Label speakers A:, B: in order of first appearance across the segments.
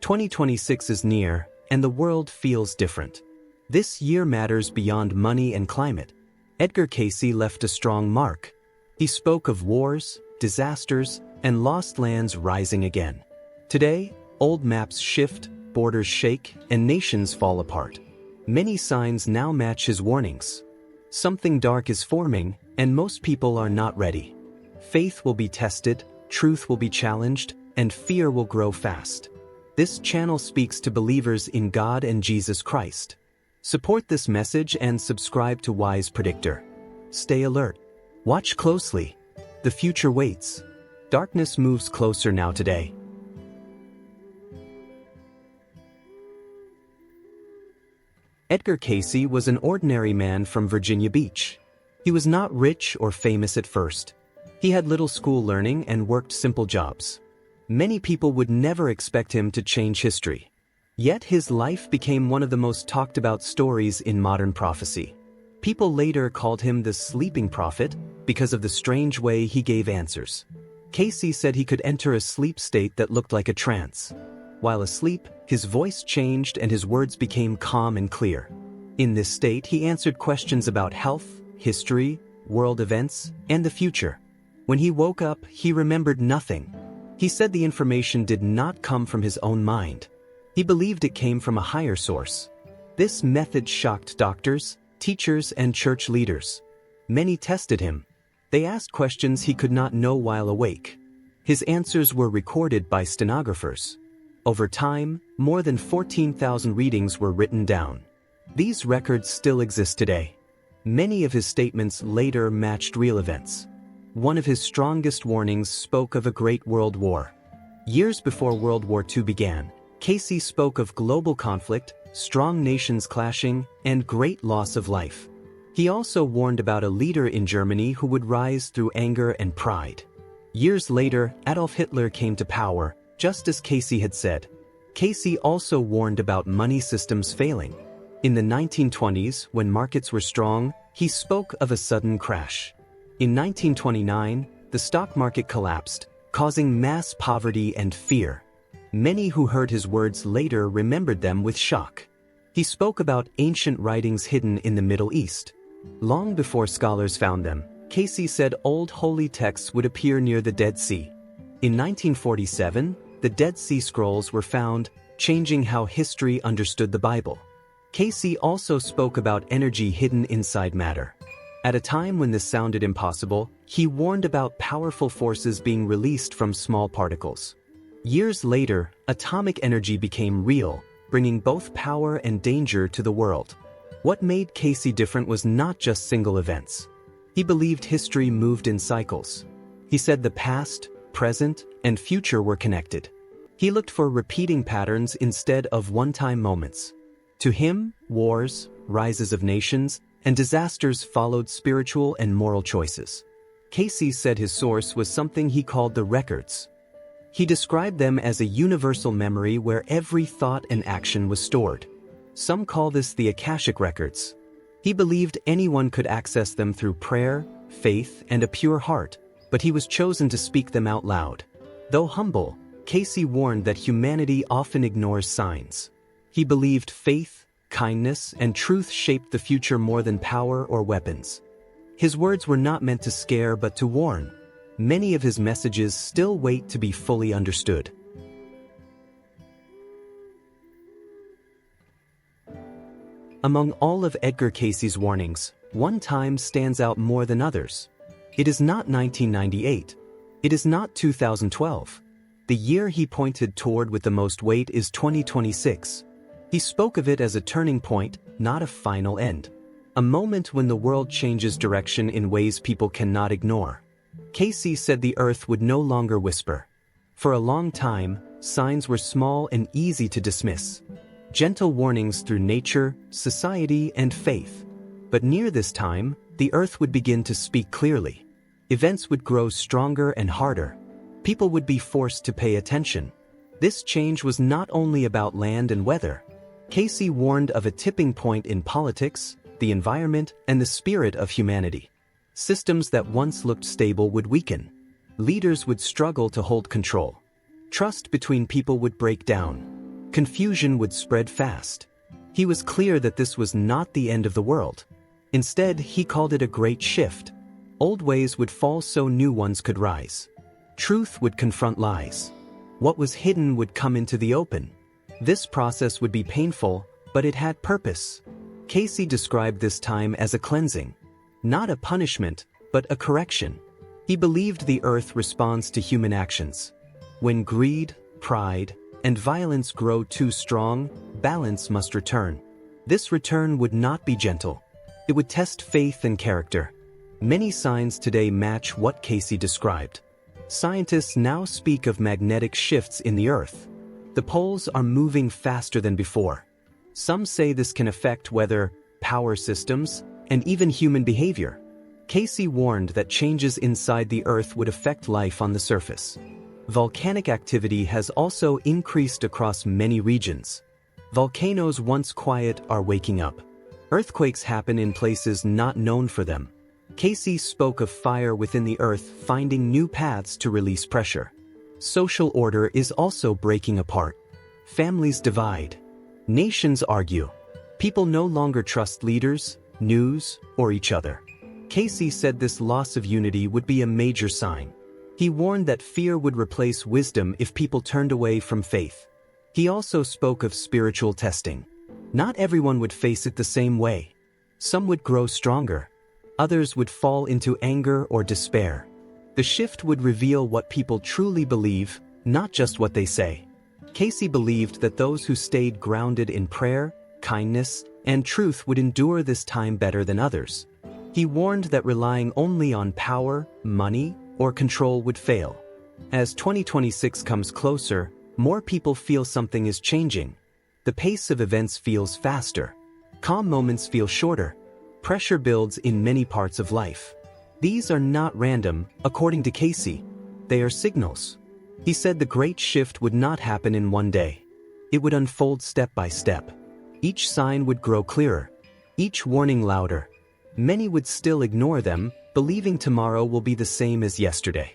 A: 2026 is near, and the world feels different. This year matters beyond money and climate. Edgar Cayce left a strong mark. He spoke of wars, disasters, and lost lands rising again. Today, old maps shift, borders shake, and nations fall apart. Many signs now match his warnings. Something dark is forming, and most people are not ready. Faith will be tested, truth will be challenged, and fear will grow fast. This channel speaks to believers in God and Jesus Christ. Support this message and subscribe to Wise Predictor. Stay alert. Watch closely. The future waits. Darkness moves closer now today. Edgar Cayce was an ordinary man from Virginia Beach. He was not rich or famous at first. He had little school learning and worked simple jobs. Many people would never expect him to change history. Yet his life became one of the most talked about stories in modern prophecy. People later called him the sleeping prophet because of the strange way he gave answers. Cayce said he could enter a sleep state that looked like a trance. While asleep, his voice changed and his words became calm and clear. In this state, he answered questions about health, history, world events, and the future. When he woke up, he remembered nothing. He said the information did not come from his own mind. He believed it came from a higher source. This method shocked doctors, teachers, and church leaders. Many tested him. They asked questions he could not know while awake. His answers were recorded by stenographers. Over time, more than 14,000 readings were written down. These records still exist today. Many of his statements later matched real events. One of his strongest warnings spoke of a great world war. Years before World War II began, Cayce spoke of global conflict, strong nations clashing, and great loss of life. He also warned about a leader in Germany who would rise through anger and pride. Years later, Adolf Hitler came to power, just as Cayce had said. Cayce also warned about money systems failing. In the 1920s, when markets were strong, he spoke of a sudden crash. In 1929, the stock market collapsed, causing mass poverty and fear. Many who heard his words later remembered them with shock. He spoke about ancient writings hidden in the Middle East. Long before scholars found them, Cayce said old holy texts would appear near the Dead Sea. In 1947, the Dead Sea Scrolls were found, changing how history understood the Bible. Cayce also spoke about energy hidden inside matter. At a time when this sounded impossible, he warned about powerful forces being released from small particles. Years later, atomic energy became real, bringing both power and danger to the world. What made Cayce different was not just single events. He believed history moved in cycles. He said the past, present, and future were connected. He looked for repeating patterns instead of one-time moments. To him, wars, rises of nations, and disasters followed spiritual and moral choices. Cayce said his source was something he called the records. He described them as a universal memory where every thought and action was stored. Some call this the Akashic records. He believed anyone could access them through prayer, faith, and a pure heart, but he was chosen to speak them out loud. Though humble, Cayce warned that humanity often ignores signs. He believed faith, kindness, and truth shaped the future more than power or weapons. His words were not meant to scare but to warn. Many of his messages still wait to be fully understood. Among all of Edgar Cayce's warnings, one time stands out more than others. It is not 1998. It is not 2012. The year he pointed toward with the most weight is 2026. He spoke of it as a turning point, not a final end. A moment when the world changes direction in ways people cannot ignore. Cayce said the earth would no longer whisper. For a long time, signs were small and easy to dismiss. Gentle warnings through nature, society, and faith. But near this time, the earth would begin to speak clearly. Events would grow stronger and harder. People would be forced to pay attention. This change was not only about land and weather. Cayce warned of a tipping point in politics, the environment, and the spirit of humanity. Systems that once looked stable would weaken. Leaders would struggle to hold control. Trust between people would break down. confusion would spread fast. He was clear that this was not the end of the world. Instead, he called it a great shift. Old ways would fall so new ones could rise. Truth would confront lies. What was hidden would come into the open. This process would be painful, but it had purpose. Cayce described this time as a cleansing. Not a punishment, but a correction. He believed the earth responds to human actions. When greed, pride, and violence grow too strong, balance must return. This return would not be gentle. It would test faith and character. Many signs today match what Cayce described. Scientists now speak of magnetic shifts in the earth. The poles are moving faster than before. Some say this can affect weather, power systems, and even human behavior. Cayce warned that changes inside the earth would affect life on the surface. Volcanic activity has also increased across many regions. Volcanoes once quiet are waking up. Earthquakes happen in places not known for them. Cayce spoke of fire within the earth finding new paths to release pressure. Social order is also breaking apart. Families divide. Nations argue. People no longer trust leaders, news, or each other. Cayce said this loss of unity would be a major sign. He warned that fear would replace wisdom if people turned away from faith. He also spoke of spiritual testing. Not everyone would face it the same way. Some would grow stronger. Others would fall into anger or despair. The shift would reveal what people truly believe, not just what they say. Cayce believed that those who stayed grounded in prayer, kindness, and truth would endure this time better than others. He warned that relying only on power, money, or control would fail. As 2026 comes closer, more people feel something is changing. The pace of events feels faster. Calm moments feel shorter. Pressure builds in many parts of life. These are not random, according to Cayce. They are signals. He said the great shift would not happen in one day. It would unfold step by step. Each sign would grow clearer. Each warning louder. Many would still ignore them, believing tomorrow will be the same as yesterday.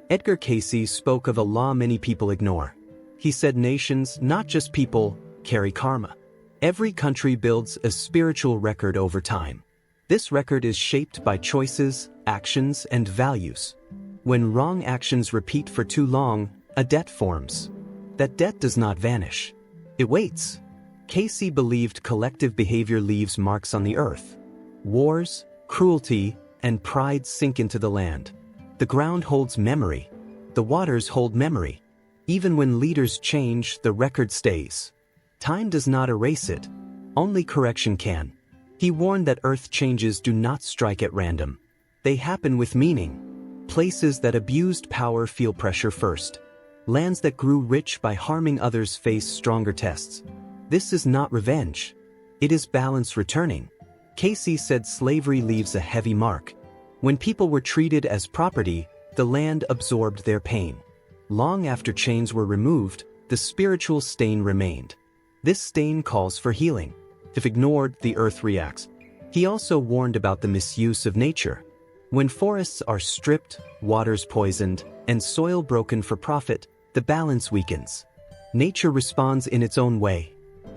A: Edgar Cayce spoke of a law many people ignore. He said nations, not just people, carry karma. Every country builds a spiritual record over time. This record is shaped by choices, actions, and values. When wrong actions repeat for too long, a debt forms. That debt does not vanish. It waits. Cayce believed collective behavior leaves marks on the earth. Wars, cruelty, and pride sink into the land. The ground holds memory. The waters hold memory. Even when leaders change, the record stays. Time does not erase it. Only correction can. He warned that earth changes do not strike at random. They happen with meaning. Places that abused power feel pressure first. Lands that grew rich by harming others face stronger tests. This is not revenge. It is balance returning. Cayce said slavery leaves a heavy mark. When people were treated as property, the land absorbed their pain. Long after chains were removed, the spiritual stain remained. This stain calls for healing. If ignored, the earth reacts. He also warned about the misuse of nature. When forests are stripped, waters poisoned, and soil broken for profit, the balance weakens. Nature responds in its own way.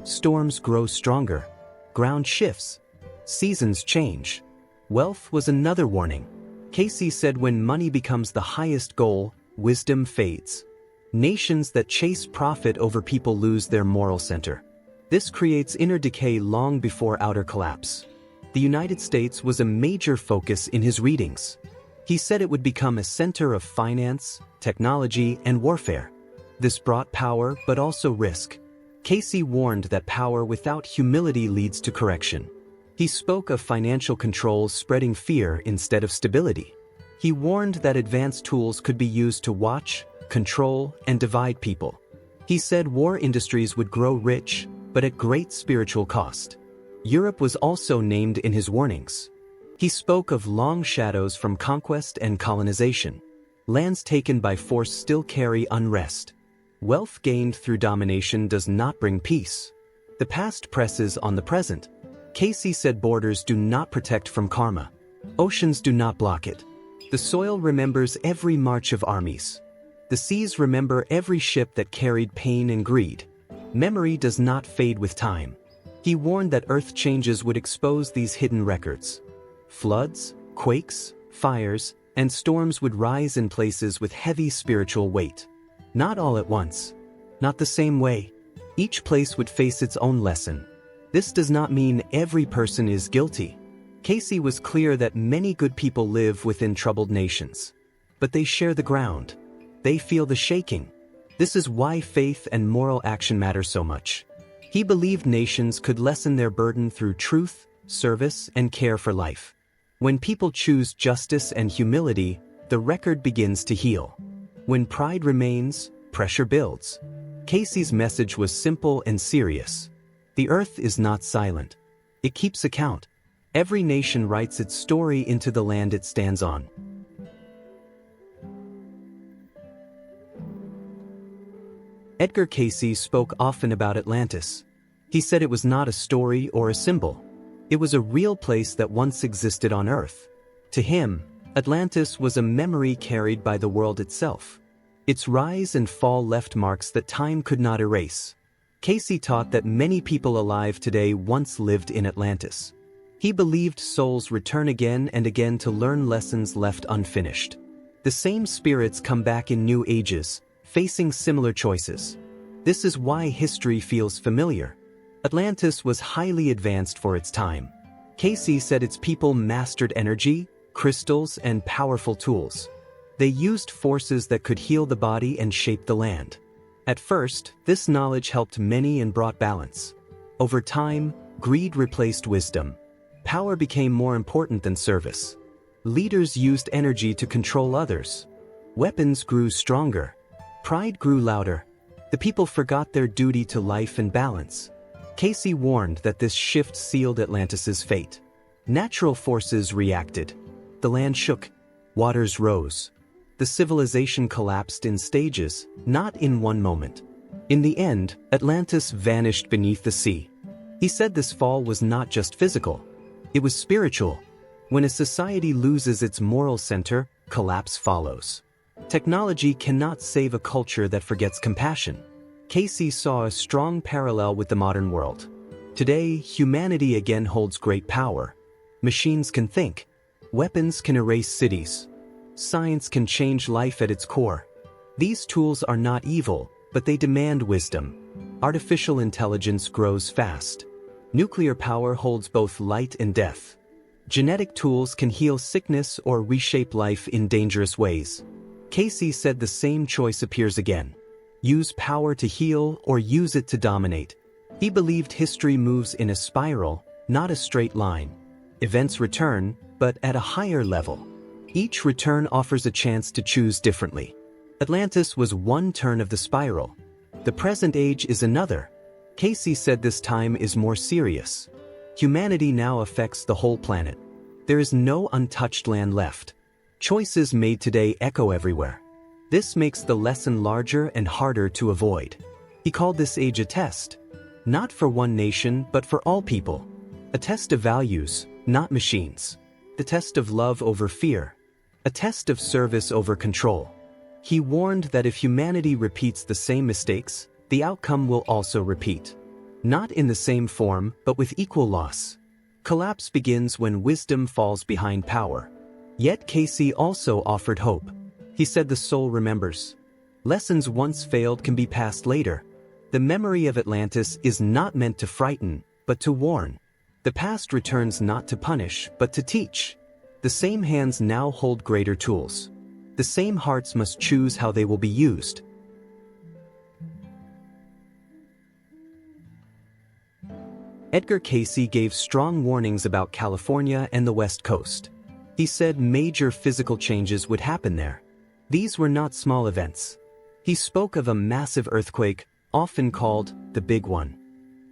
A: Storms grow stronger. Ground shifts. Seasons change. Wealth was another warning. Cayce said when money becomes the highest goal, wisdom fades. Nations that chase profit over people lose their moral center. This creates inner decay long before outer collapse. The United States was a major focus in his readings. He said it would become a center of finance, technology, and warfare. This brought power but also risk. Cayce warned that power without humility leads to correction. He spoke of financial controls spreading fear instead of stability. He warned that advanced tools could be used to watch, control, and divide people. He said war industries would grow rich, but at great spiritual cost. Europe was also named in his warnings. He spoke of long shadows from conquest and colonization. Lands taken by force still carry unrest. Wealth gained through domination does not bring peace. The past presses on the present. Cayce said borders do not protect from karma. Oceans do not block it. The soil remembers every march of armies. The seas remember every ship that carried pain and greed. Memory does not fade with time. He warned that earth changes would expose these hidden records. Floods, quakes, fires, and storms would rise in places with heavy spiritual weight. Not all at once. Not the same way. Each place would face its own lesson. This does not mean every person is guilty. Cayce was clear that many good people live within troubled nations. But they share the ground. They feel the shaking. This is why faith and moral action matter so much. He believed nations could lessen their burden through truth, service, and care for life. When people choose justice and humility, the record begins to heal. When pride remains, pressure builds. Cayce's message was simple and serious. The earth is not silent. It keeps account. Every nation writes its story into the land it stands on. Edgar Cayce spoke often about Atlantis. He said it was not a story or a symbol. It was a real place that once existed on Earth. To him, Atlantis was a memory carried by the world itself. Its rise and fall left marks that time could not erase. Cayce taught that many people alive today once lived in Atlantis. He believed souls return again and again to learn lessons left unfinished. The same spirits come back in new ages, facing similar choices. This is why history feels familiar. Atlantis was highly advanced for its time. Cayce said its people mastered energy, crystals, and powerful tools. They used forces that could heal the body and shape the land. At first, this knowledge helped many and brought balance. Over time, greed replaced wisdom. Power became more important than service. Leaders used energy to control others. Weapons grew stronger. Pride grew louder. The people forgot their duty to life and balance. Cayce warned that this shift sealed Atlantis's fate. Natural forces reacted. The land shook. Waters rose. The civilization collapsed in stages, not in one moment. In the end, Atlantis vanished beneath the sea. He said this fall was not just physical. It was spiritual. When a society loses its moral center, collapse follows. Technology cannot save a culture that forgets compassion. Cayce saw a strong parallel with the modern world. Today, humanity again holds great power. Machines can think. Weapons can erase cities. Science can change life at its core. These tools are not evil, but they demand wisdom. Artificial intelligence grows fast. Nuclear power holds both light and death. Genetic tools can heal sickness or reshape life in dangerous ways. Cayce said the same choice appears again. Use power to heal or use it to dominate. He believed history moves in a spiral, not a straight line. Events return, but at a higher level. Each return offers a chance to choose differently. Atlantis was one turn of the spiral. The present age is another. Cayce said this time is more serious. Humanity now affects the whole planet. There is no untouched land left. Choices made today echo everywhere. This makes the lesson larger and harder to avoid. He called this age a test. Not for one nation, but for all people. A test of values, not machines. The test of love over fear. A test of service over control. He warned that if humanity repeats the same mistakes, the outcome will also repeat. Not in the same form, but with equal loss. Collapse begins when wisdom falls behind power. Yet Cayce also offered hope. He said the soul remembers. Lessons once failed can be passed later. The memory of Atlantis is not meant to frighten, but to warn. The past returns not to punish, but to teach. The same hands now hold greater tools. The same hearts must choose how they will be used. Edgar Cayce gave strong warnings about California and the West Coast. He said major physical changes would happen there. These were not small events. He spoke of a massive earthquake, often called the Big One.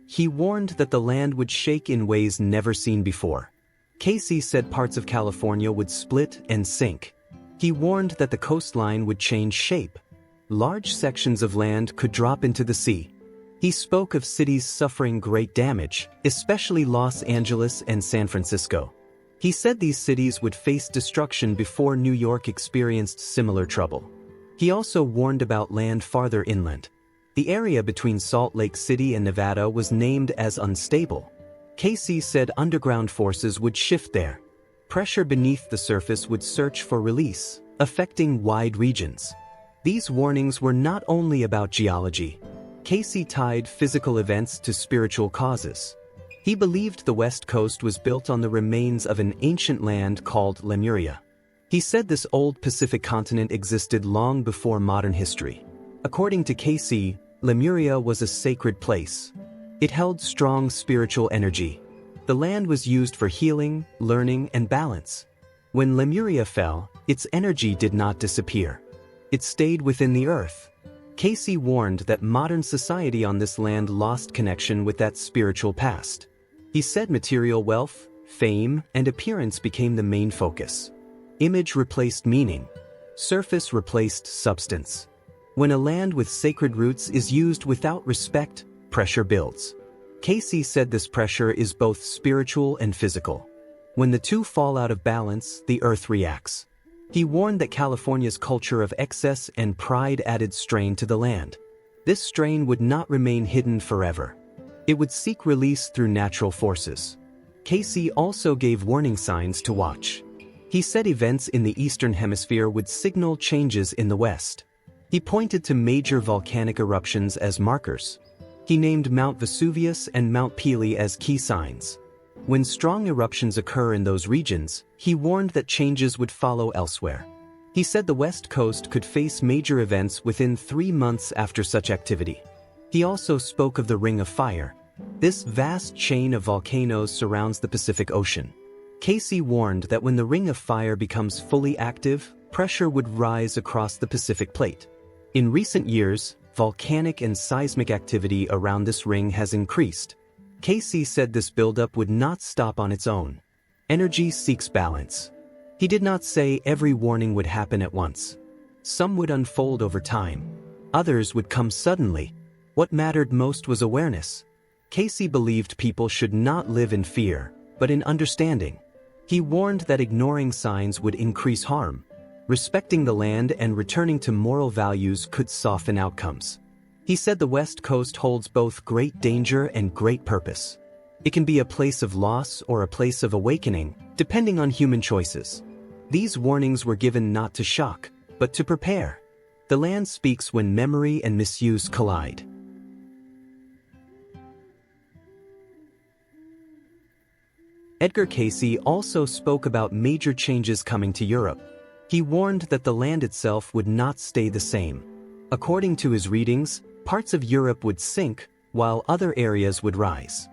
A: He warned that the land would shake in ways never seen before. Cayce said parts of California would split and sink. He warned that the coastline would change shape. Large sections of land could drop into the sea. He spoke of cities suffering great damage, especially Los Angeles and San Francisco. He said these cities would face destruction before New York experienced similar trouble. He also warned about land farther inland. The area between Salt Lake City and Nevada was named as unstable. Cayce said underground forces would shift there. Pressure beneath the surface would search for release, affecting wide regions. These warnings were not only about geology. Cayce tied physical events to spiritual causes. He believed the West Coast was built on the remains of an ancient land called Lemuria. He said this old Pacific continent existed long before modern history. According to Cayce, Lemuria was a sacred place. It held strong spiritual energy. The land was used for healing, learning, and balance. When Lemuria fell, its energy did not disappear. It stayed within the earth. Cayce warned that modern society on this land lost connection with that spiritual past. He said material wealth, fame, and appearance became the main focus. Image replaced meaning. Surface replaced substance. When a land with sacred roots is used without respect, pressure builds. Cayce said this pressure is both spiritual and physical. When the two fall out of balance, the earth reacts. He warned that California's culture of excess and pride added strain to the land. This strain would not remain hidden forever. It would seek release through natural forces. Cayce also gave warning signs to watch. He said events in the Eastern Hemisphere would signal changes in the West. He pointed to major volcanic eruptions as markers. He named Mount Vesuvius and Mount Pelee as key signs. When strong eruptions occur in those regions, he warned that changes would follow elsewhere. He said the West Coast could face major events within 3 months after such activity. He also spoke of the Ring of Fire. This vast chain of volcanoes surrounds the Pacific Ocean. Cayce warned that when the Ring of Fire becomes fully active, pressure would rise across the Pacific Plate. In recent years, volcanic and seismic activity around this ring has increased. Cayce said this buildup would not stop on its own. Energy seeks balance. He did not say every warning would happen at once. Some would unfold over time. Others would come suddenly. What mattered most was awareness. Cayce believed people should not live in fear, but in understanding. He warned that ignoring signs would increase harm. Respecting the land and returning to moral values could soften outcomes. He said the West Coast holds both great danger and great purpose. It can be a place of loss or a place of awakening, depending on human choices. These warnings were given not to shock, but to prepare. The land speaks when memory and misuse collide. Edgar Cayce also spoke about major changes coming to Europe. He warned that the land itself would not stay the same. According to his readings, parts of Europe would sink, while other areas would rise.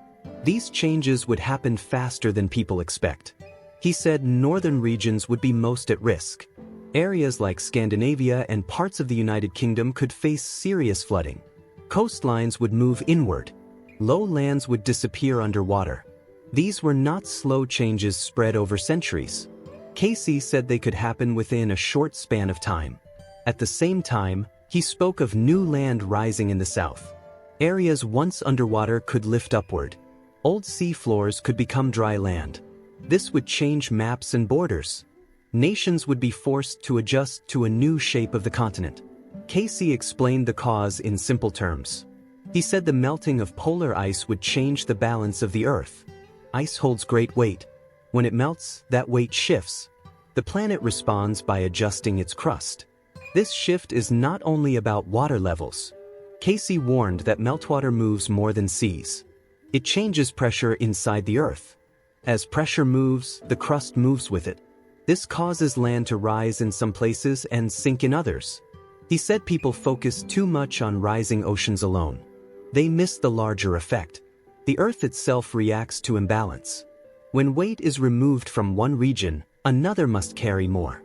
A: These changes would happen faster than people expect. He said northern regions would be most at risk. Areas like Scandinavia and parts of the United Kingdom could face serious flooding. Coastlines would move inward. Lowlands would disappear underwater. These were not slow changes spread over centuries. Cayce said they could happen within a short span of time. At the same time, he spoke of new land rising in the south. Areas once underwater could lift upward. Old sea floors could become dry land. This would change maps and borders. Nations would be forced to adjust to a new shape of the continent. Cayce explained the cause in simple terms. He said the melting of polar ice would change the balance of the Earth. Ice holds great weight. When it melts, that weight shifts. The planet responds by adjusting its crust. This shift is not only about water levels. Cayce warned that meltwater moves more than seas. It changes pressure inside the Earth. As pressure moves, the crust moves with it. This causes land to rise in some places and sink in others. He said people focus too much on rising oceans alone. They miss the larger effect. The Earth itself reacts to imbalance. When weight is removed from one region, another must carry more.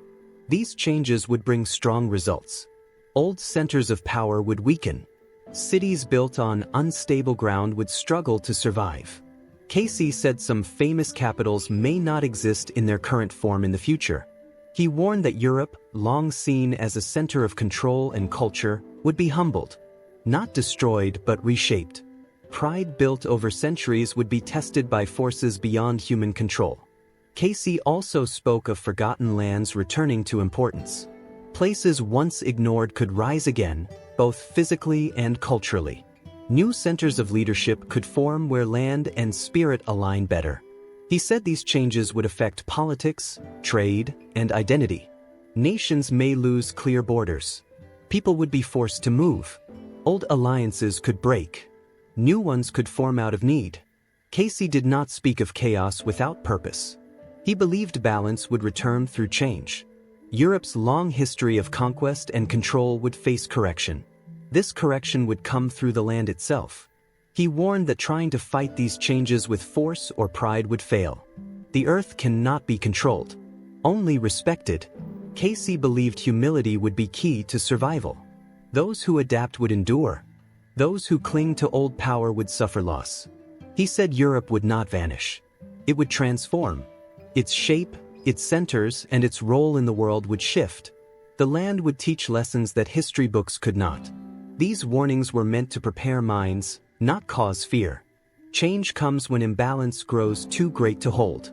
A: These changes would bring strong results. Old centers of power would weaken. Cities built on unstable ground would struggle to survive. Cayce said some famous capitals may not exist in their current form in the future. He warned that Europe, long seen as a center of control and culture, would be humbled. Not destroyed, but reshaped. Pride built over centuries would be tested by forces beyond human control. Cayce also spoke of forgotten lands returning to importance. Places once ignored could rise again, both physically and culturally. New centers of leadership could form where land and spirit align better. He said these changes would affect politics, trade, and identity. Nations may lose clear borders. People would be forced to move. Old alliances could break. New ones could form out of need. Cayce did not speak of chaos without purpose. He believed balance would return through change. Europe's long history of conquest and control would face correction. This correction would come through the land itself. He warned that trying to fight these changes with force or pride would fail. The earth cannot be controlled, only respected. Cayce believed humility would be key to survival. Those who adapt would endure. Those who cling to old power would suffer loss. He said Europe would not vanish. It would transform. Its shape, its centers, and its role in the world would shift. The land would teach lessons that history books could not. These warnings were meant to prepare minds, not cause fear. Change comes when imbalance grows too great to hold.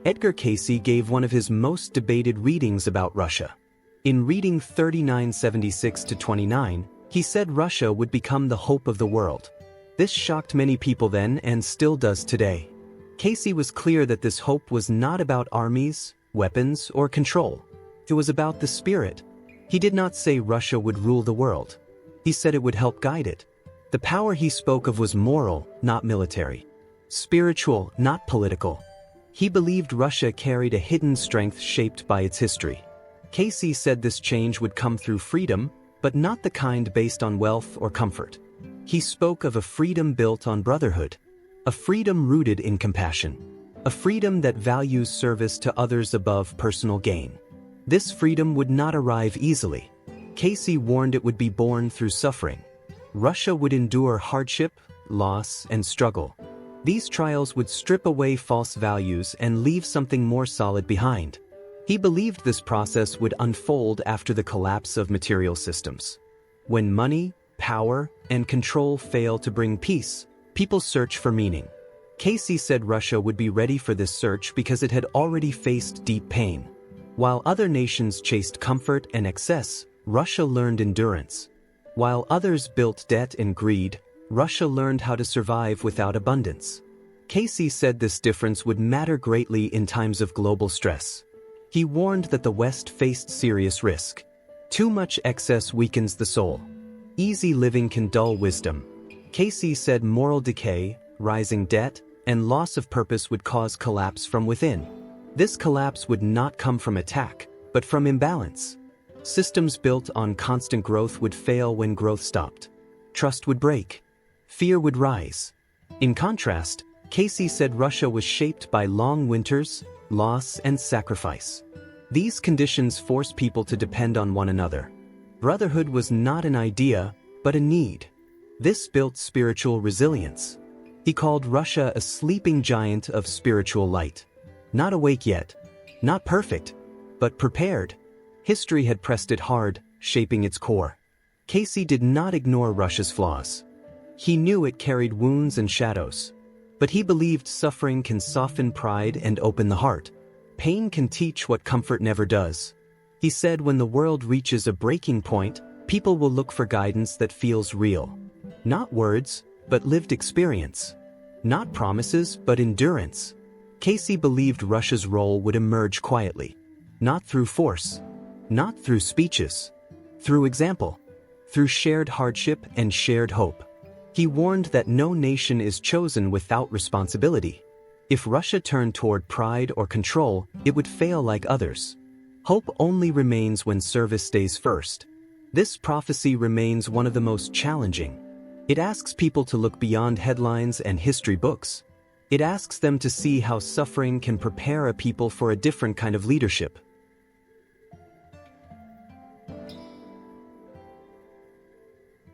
A: Edgar Cayce gave one of his most debated readings about Russia. In reading 3976-29, he said Russia would become the hope of the world. This shocked many people then and still does today. Cayce was clear that this hope was not about armies, weapons, or control. It was about the spirit. He did not say Russia would rule the world. He said it would help guide it. The power he spoke of was moral, not military. Spiritual, not political. He believed Russia carried a hidden strength shaped by its history. Cayce said this change would come through freedom, but not the kind based on wealth or comfort. He spoke of a freedom built on brotherhood, a freedom rooted in compassion, a freedom that values service to others above personal gain. This freedom would not arrive easily. Cayce warned it would be born through suffering. Russia would endure hardship, loss, and struggle. These trials would strip away false values and leave something more solid behind. He believed this process would unfold after the collapse of material systems. When money, power, and control fail to bring peace, people search for meaning. Cayce said Russia would be ready for this search because it had already faced deep pain. While other nations chased comfort and excess, Russia learned endurance. While others built debt and greed, Russia learned how to survive without abundance. Cayce said this difference would matter greatly in times of global stress. He warned that the West faced serious risk. Too much excess weakens the soul. Easy living can dull wisdom. Cayce said moral decay, rising debt, and loss of purpose would cause collapse from within. This collapse would not come from attack, but from imbalance. Systems built on constant growth would fail when growth stopped. Trust would break. Fear would rise. In contrast, Cayce said Russia was shaped by long winters, loss, and sacrifice. These conditions forced people to depend on one another. Brotherhood was not an idea, but a need. This built spiritual resilience. He called Russia a sleeping giant of spiritual light. Not awake yet, not perfect, but prepared. History had pressed it hard, shaping its core. Cayce did not ignore Russia's flaws. He knew it carried wounds and shadows. But he believed suffering can soften pride and open the heart. Pain can teach what comfort never does. He said when the world reaches a breaking point, people will look for guidance that feels real. Not words, but lived experience. Not promises, but endurance. Cayce believed Russia's role would emerge quietly. Not through force. Not through speeches. Through example. Through shared hardship and shared hope. He warned that no nation is chosen without responsibility. If Russia turned toward pride or control, it would fail like others. Hope only remains when service stays first. This prophecy remains one of the most challenging. It asks people to look beyond headlines and history books. It asks them to see how suffering can prepare a people for a different kind of leadership.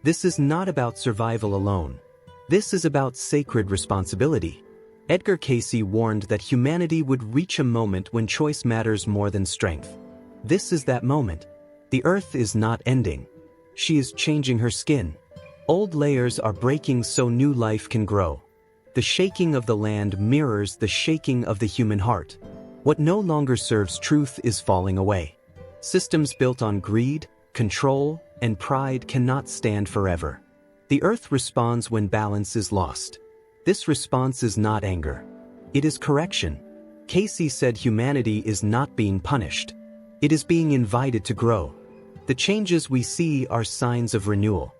A: This is not about survival alone. This is about sacred responsibility. Edgar Cayce warned that humanity would reach a moment when choice matters more than strength. This is that moment. The earth is not ending. She is changing her skin. Old layers are breaking so new life can grow. The shaking of the land mirrors the shaking of the human heart. What no longer serves truth is falling away. Systems built on greed, control, and pride cannot stand forever. The earth responds when balance is lost. This response is not anger. It is correction. Cayce said humanity is not being punished. It is being invited to grow. The changes we see are signs of renewal.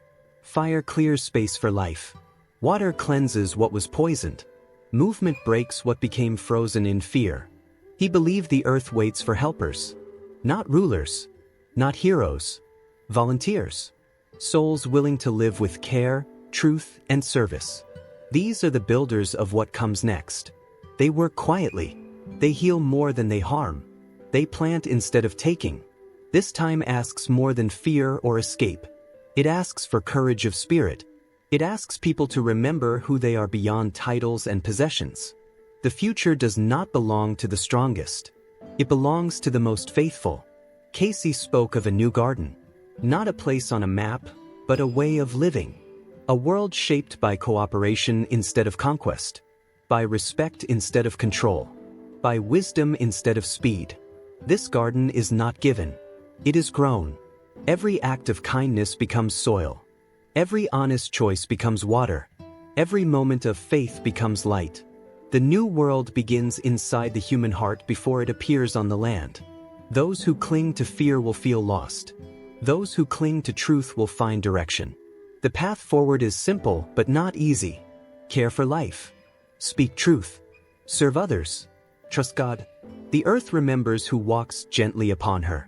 A: Fire clears space for life. Water cleanses what was poisoned. Movement breaks what became frozen in fear. He believed the earth waits for helpers. Not rulers. Not heroes. Volunteers. Souls willing to live with care, truth, and service. These are the builders of what comes next. They work quietly. They heal more than they harm. They plant instead of taking. This time asks more than fear or escape. It asks for courage of spirit. It asks people to remember who they are beyond titles and possessions. The future does not belong to the strongest. It belongs to the most faithful. Cayce spoke of a new garden. Not a place on a map, but a way of living. A world shaped by cooperation instead of conquest. By respect instead of control. By wisdom instead of speed. This garden is not given. It is grown. Every act of kindness becomes soil. Every honest choice becomes water. Every moment of faith becomes light. The new world begins inside the human heart before it appears on the land. Those who cling to fear will feel lost. Those who cling to truth will find direction. The path forward is simple but not easy. Care for life. Speak truth. Serve others. Trust God. The earth remembers who walks gently upon her.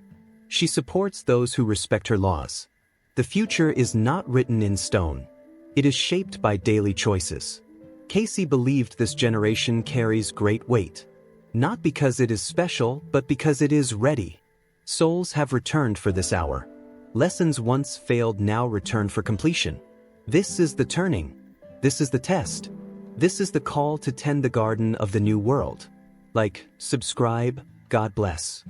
A: She supports those who respect her laws. The future is not written in stone. It is shaped by daily choices. Cayce believed this generation carries great weight. Not because it is special, but because it is ready. Souls have returned for this hour. Lessons once failed now return for completion. This is the turning. This is the test. This is the call to tend the garden of the new world. Like, subscribe, God bless.